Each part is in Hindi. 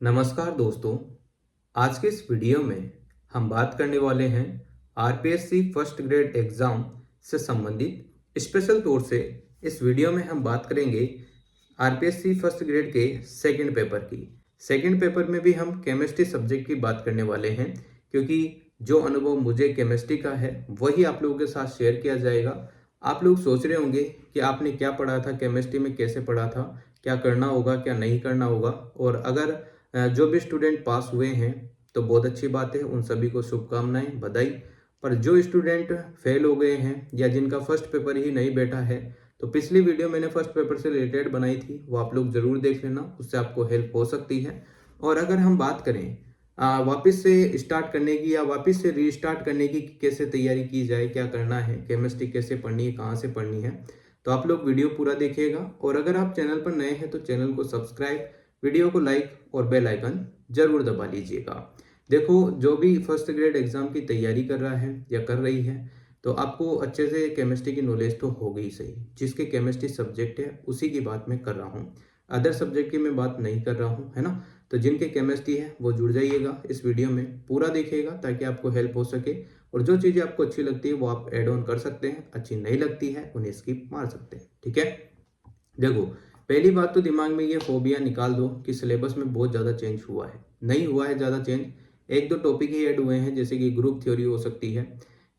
नमस्कार दोस्तों। आज के इस वीडियो में हम बात करने वाले हैं आरपीएससी फर्स्ट ग्रेड एग्ज़ाम से संबंधित। स्पेशल तौर से इस वीडियो में हम बात करेंगे आरपीएससी फर्स्ट ग्रेड के सेकंड पेपर की। सेकंड पेपर में भी हम केमिस्ट्री सब्जेक्ट की बात करने वाले हैं, क्योंकि जो अनुभव मुझे केमिस्ट्री का है वही आप लोगों के साथ शेयर किया जाएगा। आप लोग सोच रहे होंगे कि आपने क्या पढ़ा था, केमिस्ट्री में कैसे पढ़ा था, क्या करना होगा क्या नहीं करना होगा। और अगर जो भी स्टूडेंट पास हुए हैं तो बहुत अच्छी बात है, उन सभी को शुभकामनाएं, बधाई। पर जो स्टूडेंट फेल हो गए हैं या जिनका फर्स्ट पेपर ही नहीं बैठा है, तो पिछली वीडियो मैंने फर्स्ट पेपर से रिलेटेड बनाई थी, वो आप लोग ज़रूर देख लेना, उससे आपको हेल्प हो सकती है। और अगर हम बात करें वापस से स्टार्ट करने की या वापस से रीस्टार्ट करने की, कैसे तैयारी की जाए, क्या करना है, केमिस्ट्री कैसे पढ़नी है, कहाँ से पढ़नी है, तो आप लोग वीडियो पूरा देखिएगा। और अगर आप चैनल पर नए हैं तो चैनल को सब्सक्राइब, वीडियो को लाइक और बेल आइकन जरूर दबा लीजिएगा। देखो, जो भी फर्स्ट ग्रेड एग्जाम की तैयारी कर रहा है या कर रही है, तो आपको अच्छे से केमिस्ट्री की नॉलेज तो हो गई सही। जिसके केमिस्ट्री सब्जेक्ट है उसी की बात मैं कर रहा हूँ, अदर सब्जेक्ट की मैं बात नहीं कर रहा हूँ, है ना। तो जिनके केमिस्ट्री है वो जुड़ जाइएगा, इस वीडियो में पूरा देखिएगा ताकि आपको हेल्प हो सके। और जो चीज़ें आपको अच्छी लगती है वो आप ऐड ऑन कर सकते हैं, अच्छी नहीं लगती है उन्हें स्किप मार सकते हैं, ठीक है। देखो, पहली बात तो दिमाग में ये फोबिया निकाल दो कि सिलेबस में बहुत ज़्यादा चेंज हुआ है। नहीं हुआ है ज़्यादा चेंज, एक दो टॉपिक ही ऐड हुए हैं, जैसे कि ग्रुप थ्योरी हो सकती है।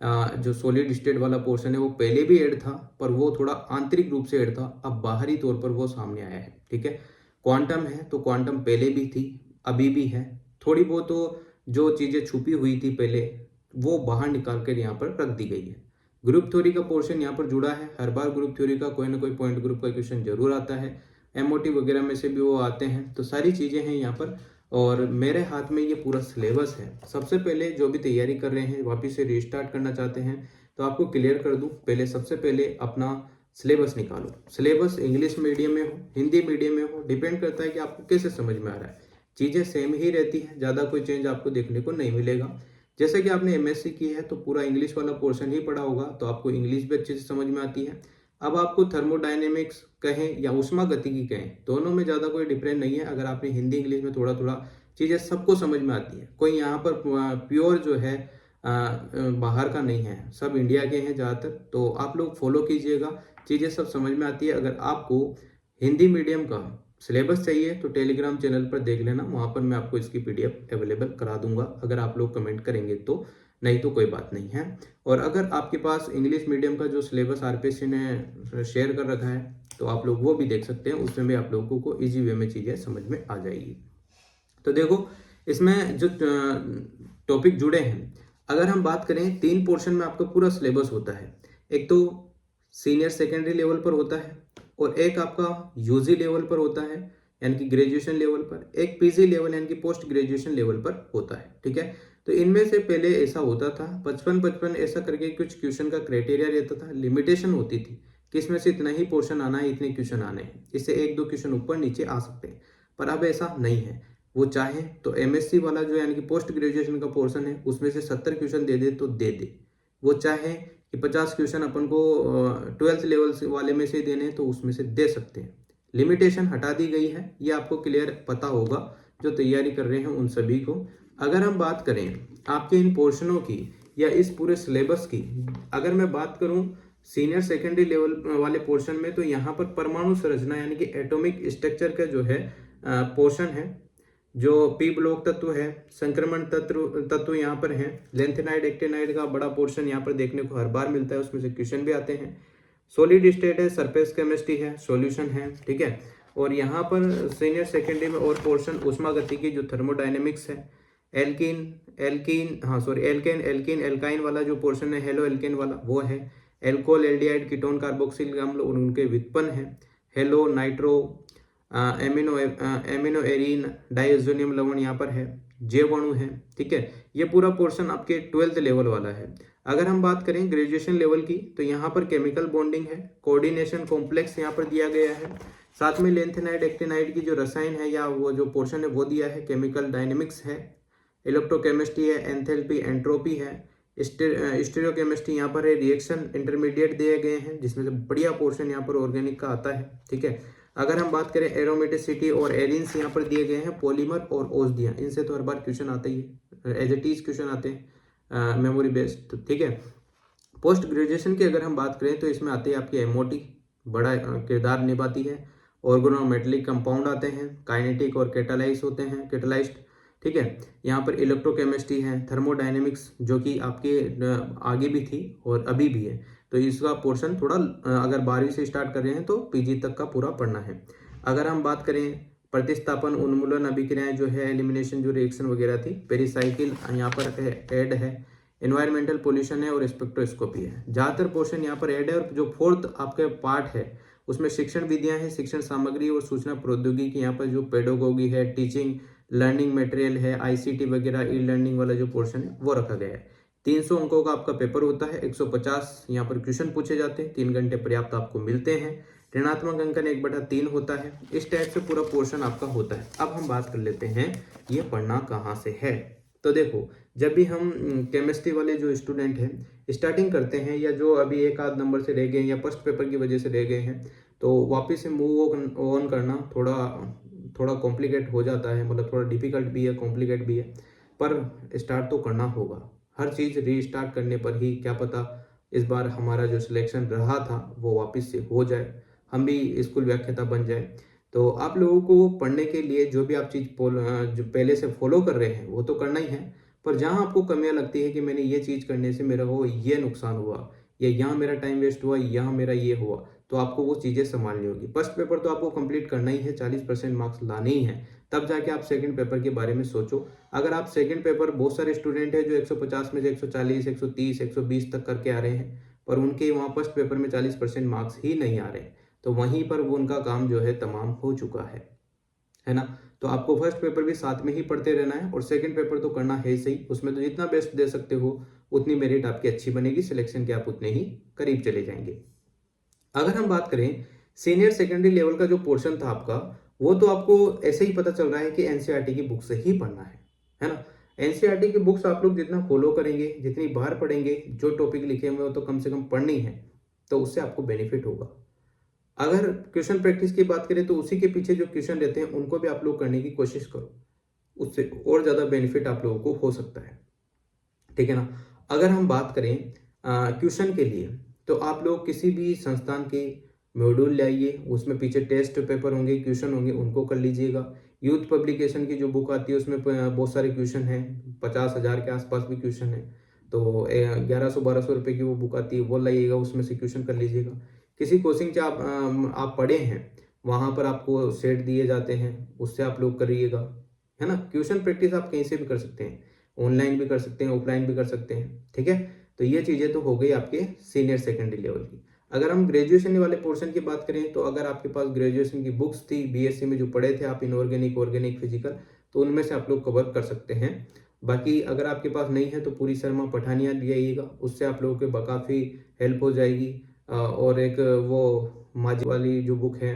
जो सॉलिड स्टेट वाला पोर्शन है वो पहले भी ऐड था, पर वो थोड़ा आंतरिक रूप से ऐड था, अब बाहरी तौर पर वो सामने आया है, ठीक है। क्वांटम है तो क्वांटम पहले भी थी, अभी भी है। थोड़ी बहुत तो जो चीज़ें छुपी हुई थी पहले, वो बाहर निकाल कर यहाँ पर रख दी गई है। ग्रुप थ्योरी का पोर्शन यहाँ पर जुड़ा है, हर बार ग्रुप थ्योरी का कोई ना कोई पॉइंट ग्रुप का क्वेश्चन जरूर आता है। एमओटी वगैरह में से भी वो आते हैं, तो सारी चीज़ें हैं यहाँ पर। और मेरे हाथ में ये पूरा सिलेबस है। सबसे पहले जो भी तैयारी कर रहे हैं, वापस से रिस्टार्ट करना चाहते हैं, तो आपको क्लियर कर दूं, पहले सबसे पहले अपना सिलेबस निकालो। सिलेबस इंग्लिश मीडियम में हो, हिंदी मीडियम में हो, डिपेंड करता है कि आपको कैसे समझ में आ रहा है। चीज़ें सेम ही रहती है, ज़्यादा कोई चेंज आपको देखने को नहीं मिलेगा। जैसे कि आपने एमएससी की है तो पूरा इंग्लिश वाला पोर्शन ही पढ़ा होगा, तो आपको इंग्लिश भी अच्छे से समझ में आती है। अब आपको थर्मोडायनेमिक्स कहें या ऊष्मा गतिकी कहें, दोनों में ज़्यादा कोई डिफरेंस नहीं है। अगर आपने हिंदी इंग्लिश में थोड़ा थोड़ा चीज़ें सबको समझ में आती है। कोई यहाँ पर प्योर जो है बाहर का नहीं है, सब इंडिया के हैं ज़्यादातर, तो आप लोग फॉलो कीजिएगा, चीज़ें सब समझ में आती है। अगर आपको हिंदी मीडियम का सिलेबस चाहिए तो टेलीग्राम चैनल पर देख लेना, वहाँ पर मैं आपको इसकी पीडीएफ अवेलेबल करा दूंगा, अगर आप लोग कमेंट करेंगे तो। नहीं तो कोई बात नहीं है। और अगर आपके पास इंग्लिश मीडियम का जो सिलेबस आरपीएससी ने शेयर कर रखा है, तो आप लोग वो भी देख सकते हैं, उसमें भी आप लोगों को ईजी वे में चीज़ें समझ में आ जाएगी। तो देखो, इसमें जो टॉपिक जुड़े हैं, अगर हम बात करें, 3 पोर्शन में आपका पूरा सिलेबस होता है। एक तो सीनियर सेकेंडरी लेवल पर होता है, और एक आपका यूजी लेवल पर होता है यानी कि ग्रेजुएशन लेवल पर, एक पीजी लेवल यानी कि पोस्ट ग्रेजुएशन लेवल पर होता है, ठीक है। तो इनमें से पहले ऐसा होता था 55-55 ऐसा करके कुछ क्वेश्चन का क्राइटेरिया रहता था, लिमिटेशन होती थी कि इसमें से इतना ही पोर्शन आना है, इतने क्वेश्चन आने हैं, इससे एक दो क्वेश्चन ऊपर नीचे आ सकते हैं। पर अब ऐसा नहीं है। वो चाहे तो एमएससी वाला जो यानी कि पोस्ट ग्रेजुएशन का पोर्शन है, उसमें से 70 क्वेश्चन दे दे तो दे दे। वो चाहे कि 50 क्वेश्चन अपन को 12th लेवल से वाले में से देने तो उसमें से दे सकते हैं। लिमिटेशन हटा दी गई है, ये आपको क्लियर पता होगा जो तैयारी कर रहे हैं उन सभी को। अगर हम बात करें आपके इन पोर्शनों की या इस पूरे सिलेबस की, अगर मैं बात करूं सीनियर सेकेंडरी लेवल वाले पोर्शन में, तो यहाँ पर परमाणु संरचना यानी कि एटॉमिक स्ट्रक्चर का जो है पोर्शन है, जो पी ब्लॉक तत्व है, संक्रमण तत्व यहाँ पर है, लेंथेनाइड एक्टिनाइड का बड़ा पोर्शन यहाँ पर देखने को हर बार मिलता है, उसमें से क्वेश्चन भी आते हैं। सॉलिड स्टेट है, सरफेस केमिस्ट्री है, सॉल्यूशन है, ठीक है। और यहाँ पर सीनियर सेकेंडरी में और पोर्शन ऊष्मा गतिकी जो थर्मोडायनेमिक्स है, एल्कीन एल्कीन हाँ सॉरी एल्केन एल्कीन एल्काइन वाला जो पोर्शन है, हेलो एल्केन वाला वो है, एल्कोहल एल्डिहाइड कीटोन कार्बोक्सिल अम्ल और उनके व्युत्पन्न है, हेलो नाइट्रो एमिनो एरीन डाइएज़ोनियम लवण यहाँ पर है, जैव अणु है, ठीक है। ये पूरा पोर्शन आपके 12th लेवल वाला है। अगर हम बात करें ग्रेजुएशन लेवल की, तो यहाँ पर केमिकल बॉन्डिंग है, कोऑर्डिनेशन कॉम्प्लेक्स यहाँ पर दिया गया है, साथ में लेंथेनाइड एक्टिनाइड की जो रसायन है या वो जो पोर्शन है वो दिया है, केमिकल डायनेमिक्स है, इलेक्ट्रोकेमिस्ट्री है, एंथैल्पी एंट्रोपी है, स्टीरियोकेमिस्ट्री यहाँ पर है, रिएक्शन इंटरमीडिएट दिए गए हैं, जिसमें से बढ़िया पोर्शन यहाँ पर ऑर्गेनिक का आता है, ठीक है। अगर हम बात करें एरोमेटिसिटी और एरिन्स यहाँ पर दिए गए हैं, पॉलीमर और औषधियाँ, इनसे तो हर बार क्वेश्चन आता ही है, एज इट इज क्वेश्चन आते हैं मेमोरी बेस्ड, ठीक है। पोस्ट ग्रेजुएशन की अगर हम बात करें तो इसमें आती है आपकी एमओटी, बड़ा किरदार निभाती है। ऑर्गेनोमेटेलिक कंपाउंड आते हैं, काइनेटिक और कैटालाइज होते हैं, कैटालाइज्ड, ठीक है। यहाँ पर इलेक्ट्रोकेमिस्ट्री है, थर्मोडायनेमिक्स जो कि आपके आगे भी थी और अभी भी है, तो इसका पोर्शन थोड़ा अगर 12वीं से स्टार्ट कर रहे हैं तो पीजी तक का पूरा पढ़ना है। अगर हम बात करें प्रतिस्थापन, उन्मूलन, अभिक्रियाएं जो है, एलिमिनेशन जो रिएक्शन वगैरह थी, पेरिसाइकिल यहाँ पर ऐड है, एनवायरमेंटल पोल्यूशन है और स्पेक्ट्रोस्कोपी है। ज़्यादातर पोर्शन यहाँ पर ऐड है। और जो फोर्थ आपके पार्ट है उसमें शिक्षण विधियां हैं, शिक्षण सामग्री और सूचना प्रौद्योगिकी, यहाँ पर जो पेडोगोगी है, टीचिंग लर्निंग मटेरियल है, आईसीटी वगैरह, ई लर्निंग वाला जो पोर्शन है वो रखा गया है। 300 अंकों का आपका पेपर होता है, 150 यहाँ पर क्वेश्चन पूछे जाते हैं, 3 घंटे पर्याप्त आपको मिलते हैं। ऋणात्मक अंकन 1/3 होता है। इस टाइप से पूरा पोर्शन आपका होता है। अब हम बात कर लेते हैं ये पढ़ना कहाँ से है। तो देखो, जब भी हम केमिस्ट्री वाले जो स्टूडेंट हैं स्टार्टिंग करते हैं, या जो अभी एक आध नंबर से रह गए या फर्स्ट पेपर की वजह से रह गए हैं, तो वापस से मूव ऑन करना थोड़ा कॉम्प्लिकेट हो जाता है, मतलब थोड़ा डिफिकल्ट भी है, कॉम्प्लिकेट भी है, पर स्टार्ट तो करना होगा। हर चीज़ रीस्टार्ट करने पर ही क्या पता इस बार हमारा जो सिलेक्शन रहा था वो वापस से हो जाए, हम भी स्कूल व्याख्याता बन जाए। तो आप लोगों को पढ़ने के लिए जो भी आप चीज़ जो पहले से फॉलो कर रहे हैं वो तो करना ही है, पर जहाँ आपको कमियां लगती है कि मैंने ये चीज़ करने से मेरा वो ये नुकसान हुआ, या यहाँ मेरा टाइम वेस्ट हुआ, यहाँ मेरा ये हुआ, तो आपको वो चीज़ें संभालनी होगी। फर्स्ट पेपर तो आपको कंप्लीट करना ही है, 40% मार्क्स लाने ही हैं, तब जाके आप सेकंड पेपर के बारे में सोचो। अगर आप सेकंड पेपर, बहुत सारे स्टूडेंट हैं जो 150 में से 140, 130, 120 तक करके आ रहे हैं, पर उनके वहाँ फर्स्ट पेपर में 40% मार्क्स ही नहीं आ रहे, तो वहीं पर वो उनका काम जो है तमाम हो चुका है ना। तो आपको फर्स्ट पेपर भी साथ में ही पढ़ते रहना है, और सेकंड पेपर तो करना है सही, उसमें तो जितना बेस्ट दे सकते हो उतनी मेरिट आपकी अच्छी बनेगी, सिलेक्शन के आप उतने ही करीब चले जाएंगे। अगर हम बात करें सीनियर सेकेंडरी लेवल का जो पोर्शन था आपका, वो तो आपको ऐसे ही पता चल रहा है कि एनसीईआरटी की बुक से ही पढ़ना है ना। एनसीईआरटी की बुक्स आप लोग जितना फॉलो करेंगे, जितनी बार पढ़ेंगे, जो टॉपिक लिखे हुए हो तो कम से कम पढ़नी है, तो उससे आपको बेनिफिट होगा। अगर क्वेश्चन प्रैक्टिस की बात करें तो उसी के पीछे जो क्वेश्चन रहते हैं उनको भी आप लोग करने की कोशिश करो, उससे और ज़्यादा बेनिफिट आप लोगों को हो सकता है, ठीक है ना। अगर हम बात करें ट्यूशन के लिए, तो आप लोग किसी भी संस्थान के मॉड्यूल लाइए, उसमें पीछे टेस्ट पेपर होंगे, क्वेश्चन होंगे, उनको कर लीजिएगा। यूथ पब्लिकेशन की जो बुक आती है उसमें बहुत सारे क्वेश्चन हैं, 50,000 के आसपास भी क्वेश्चन है, तो 1100-1200 रुपये की वो बुक आती है, वो लाइएगा, उसमें से क्वेश्चन कर लीजिएगा। किसी कोचिंग से आप पढ़े हैं, वहाँ पर आपको सेट दिए जाते हैं, उससे आप लोग करिएगा, है ना। ट्यूशन प्रैक्टिस आप कहीं से भी कर सकते हैं, ऑनलाइन भी कर सकते हैं, ऑफलाइन भी कर सकते हैं, ठीक है। तो ये चीज़ें तो हो गई आपके सीनियर सेकेंडरी लेवल की। अगर हम ग्रेजुएशन वाले पोर्शन की बात करें, तो अगर आपके पास ग्रेजुएशन की बुक्स थी, बीएससी में जो पढ़े थे आप, इनऑर्गेनिक, ऑर्गेनिक, फिजिकल, तो उनमें से आप लोग कवर कर सकते हैं। बाकी अगर आपके पास नहीं है तो पूरी शर्मा पठानिया ले आइएगा, उससे आप लोगों के काफ़ी हेल्प हो जाएगी। और एक वो माझी वाली जो बुक है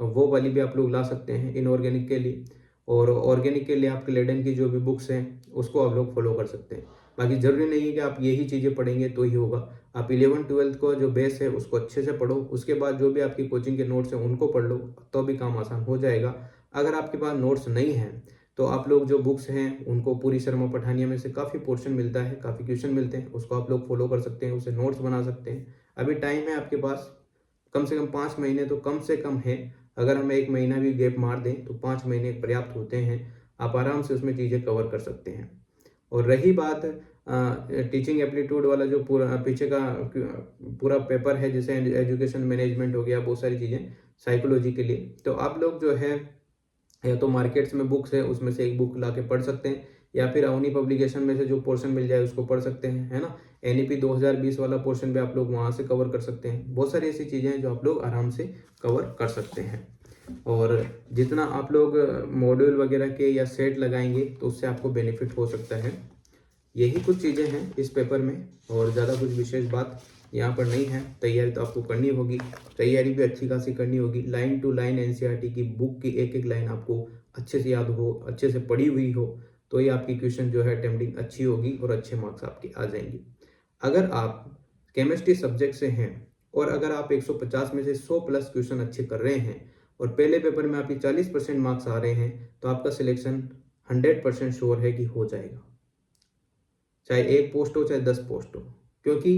वो वाली भी आप लोग ला सकते हैं इनऑर्गेनिक के लिए। और ऑर्गेनिक के लिए आपके लेडन की जो भी बुक्स हैं उसको आप लोग फॉलो कर सकते हैं। बाकी ज़रूरी नहीं है कि आप यही चीज़ें पढ़ेंगे तो ही होगा। आप 11-12 को जो बेस है उसको अच्छे से पढ़ो, उसके बाद जो भी आपकी कोचिंग के नोट्स हैं उनको पढ़ लो, तो भी काम आसान हो जाएगा। अगर आपके पास नोट्स नहीं हैं तो आप लोग जो बुक्स हैं उनको, पूरी शर्मा पठानिया में से काफ़ी पोर्शन मिलता है, काफ़ी क्वेश्चन मिलते हैं, उसको आप लोग फॉलो कर सकते हैं, उसे नोट्स बना सकते हैं। अभी टाइम है आपके पास, कम से कम 5 महीने तो कम से कम है। अगर हम 1 महीना भी गैप मार दें तो 5 महीने पर्याप्त होते हैं, आप आराम से उसमें चीज़ें कवर कर सकते हैं। और रही बात टीचिंग एप्टीट्यूड वाला जो पूरा पीछे का पूरा पेपर है, जैसे एजुकेशन मैनेजमेंट हो गया, बहुत सारी चीज़ें साइकोलॉजी के लिए, तो आप लोग जो है या तो मार्केट्स में बुक्स है उसमें से एक बुक ला के पढ़ सकते हैं, या फिर अवनी पब्लिकेशन में से जो पोर्शन मिल जाए उसको पढ़ सकते हैं, है ना। एनईपी 2020 वाला पोर्शन भी आप लोग वहाँ से कवर कर सकते हैं। बहुत सारी ऐसी चीज़ें हैं जो आप लोग आराम से कवर कर सकते हैं। और जितना आप लोग मॉड्यूल वगैरह के या सेट लगाएंगे तो उससे आपको बेनिफिट हो सकता है। यही कुछ चीज़ें हैं इस पेपर में, और ज़्यादा कुछ विशेष बात यहाँ पर नहीं है। तैयारी तो आपको करनी होगी, तैयारी भी अच्छी खासी करनी होगी। लाइन टू लाइन एनसीईआरटी की बुक की एक एक लाइन आपको अच्छे से याद हो, अच्छे से पढ़ी हुई हो, तो ये आपकी क्वेश्चन जो है अटेम्प्टिंग अच्छी होगी और अच्छे मार्क्स आपके आ जाएंगे। अगर आप केमिस्ट्री सब्जेक्ट से हैं और अगर आप 150 में से 100 प्लस क्वेश्चन अच्छे कर रहे हैं और पहले पेपर में आपके 40% मार्क्स आ रहे हैं तो आपका सिलेक्शन 100% श्योर है कि हो जाएगा, चाहे 1 पोस्ट हो चाहे 10 पोस्ट हो। क्योंकि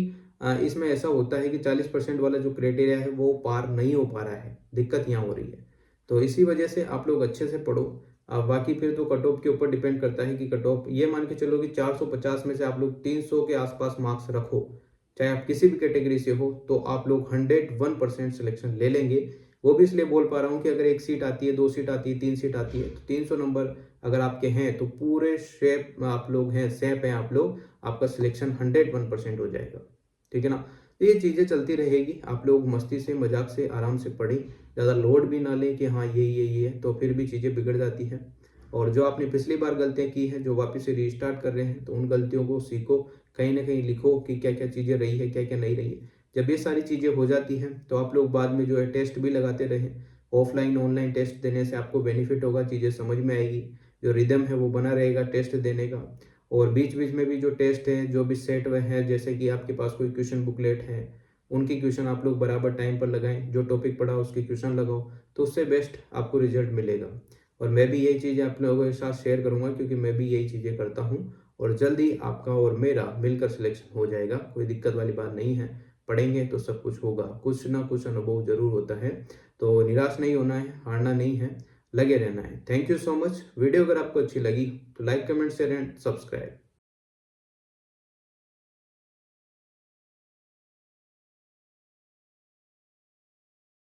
इसमें ऐसा होता है कि 40% वाला जो क्राइटेरिया है वो पार नहीं हो पा रहा है, दिक्कत यहाँ हो रही है। तो इसी वजह से आप लोग अच्छे से पढ़ो। बाकी फिर तो कट ऑफ के ऊपर डिपेंड करता है कि कट ऑफ ये मान के चलो कि 450 में से आप लोग 300 के आसपास मार्क्स रखो, चाहे आप किसी भी कैटेगरी से हो, तो आप लोग 101% सिलेक्शन ले लेंगे। वो भी इसलिए बोल पा रहा हूँ कि अगर 1 सीट आती है, 2 सीट आती है, 3 सीट आती है, तो 300 नंबर अगर आपके हैं तो पूरे शेप आप लोग हैं, सेप हैं आप लोग, आपका सिलेक्शन 101% हो जाएगा। ठीक है ना। तो ये चीज़ें चलती रहेगी, आप लोग मस्ती से मजाक से आराम से पढ़ें, ज़्यादा लोड भी ना लें कि हाँ ये तो फिर भी चीज़ें बिगड़ जाती हैं। और जो आपने पिछली बार गलतियाँ की हैं, जो वापस से रीस्टार्ट कर रहे हैं, तो उन गलतियों को सीखो, कहीं ना कहीं लिखो कि क्या क्या चीज़ें रही है, क्या क्या नहीं रही है। जब ये सारी चीज़ें हो जाती हैं तो आप लोग बाद में जो है टेस्ट भी लगाते रहें। ऑफलाइन ऑनलाइन टेस्ट देने से आपको बेनिफिट होगा, चीज़ें समझ में आएगी, जो रिदम है वो बना रहेगा टेस्ट देने का। और बीच बीच में भी जो टेस्ट है, जो भी सेट हुए हैं, जैसे कि आपके पास कोई क्वेश्चन बुकलेट है, उनकी क्वेश्चन आप लोग बराबर टाइम पर लगाएं, जो टॉपिक पढ़ा उसके क्वेश्चन लगाओ, तो उससे बेस्ट आपको रिजल्ट मिलेगा। और मैं भी यही चीज़ें आप लोगों के साथ शेयर करूंगा, क्योंकि मैं भी यही चीज़ें करता हूं। और जल्दी आपका और मेरा मिलकर सिलेक्शन हो जाएगा, कोई दिक्कत वाली बात नहीं है। पढ़ेंगे तो सब कुछ होगा, कुछ ना कुछ अनुभव जरूर होता है। तो निराश नहीं होना है, हारना नहीं है, लगे रहना है। Thank you so much. Video अगर आपको अच्छी लगी तो like comment share and subscribe.